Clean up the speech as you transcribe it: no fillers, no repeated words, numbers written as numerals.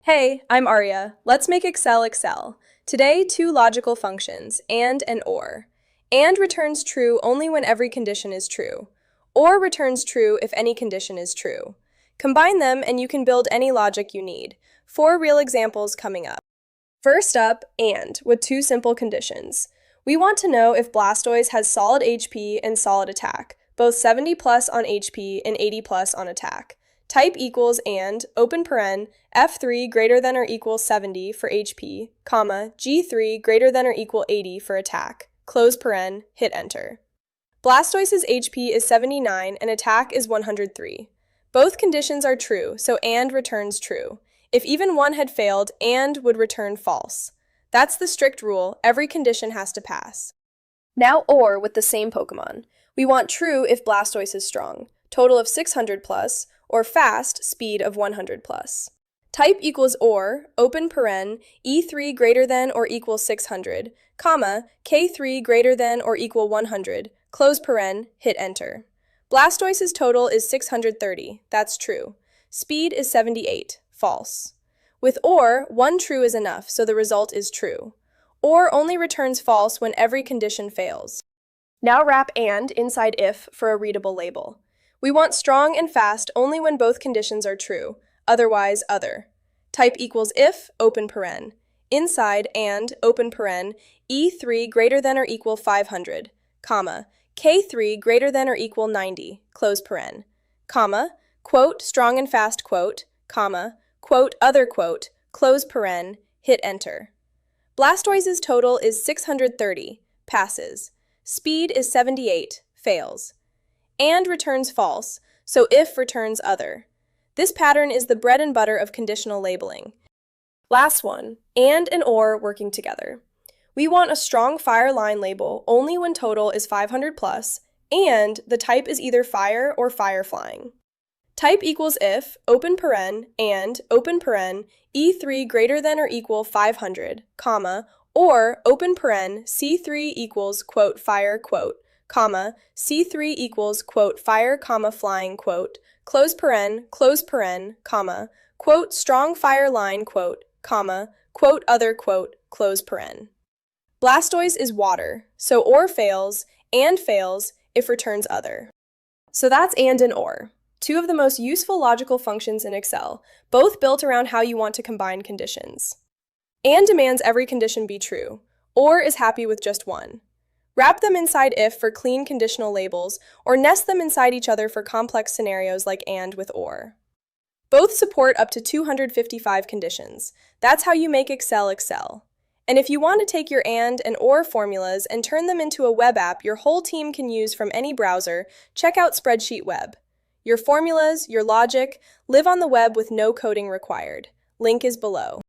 Hey, I'm Arya. Let's make Excel. Today, two logical functions, and or. And returns true only when every condition is true. Or returns true if any condition is true. Combine them and you can build any logic you need. 4 real examples coming up. First up, and, with two simple conditions. We want to know if Blastoise has solid HP and solid attack, both 70 plus on HP and 80 plus on attack. Type equals and, open paren, F3 greater than or equal 70 for HP, comma, G3 greater than or equal 80 for attack, close paren, hit enter. Blastoise's HP is 79 and attack is 103. Both conditions are true, so and returns true. If even one had failed, and would return false. That's the strict rule, every condition has to pass. Now or with the same Pokémon. We want true if Blastoise is strong, total of 600 plus, or fast, speed of 100 plus. Type equals or, open paren, E3 greater than or equal 600, comma, K3 greater than or equal 100, close paren, hit enter. Blastoise's total is 630, that's true. Speed is 78, false. With or, one true is enough, so the result is true. Or only returns false when every condition fails. Now wrap and inside if for a readable label. We want strong and fast only when both conditions are true, otherwise other. Type equals if, open paren. Inside and, open paren, E3 greater than or equal 500, comma, K3 greater than or equal 90, close paren, comma, quote, strong and fast quote, comma, quote, other quote, close paren, hit enter. Blastoise's total is 630, passes. Speed is 78, fails. And returns false, so if returns other. This pattern is the bread and butter of conditional labeling. Last one, and or working together. We want a strong fire line label only when total is 500 plus, and the type is either fire or fire flying. Type equals if, open paren, and, open paren, E3 greater than or equal 500, comma, or, open paren, C3 equals, quote, fire, quote, comma, C3 equals, quote, fire, comma, flying, quote, close paren, comma, quote, strong fire line, quote, comma, quote, other, quote, close paren. Blastoise is water, so or fails, and fails if returns other. So that's and or. Two of the most useful logical functions in Excel, both built around how you want to combine conditions. And demands every condition be true, or is happy with just one. Wrap them inside if for clean conditional labels, or nest them inside each other for complex scenarios like and with or. Both support up to 255 conditions. That's how you make Excel. And if you want to take your and or formulas and turn them into a web app your whole team can use from any browser, check out SpreadsheetWeb. Your formulas, your logic, live on the web with no coding required. Link is below.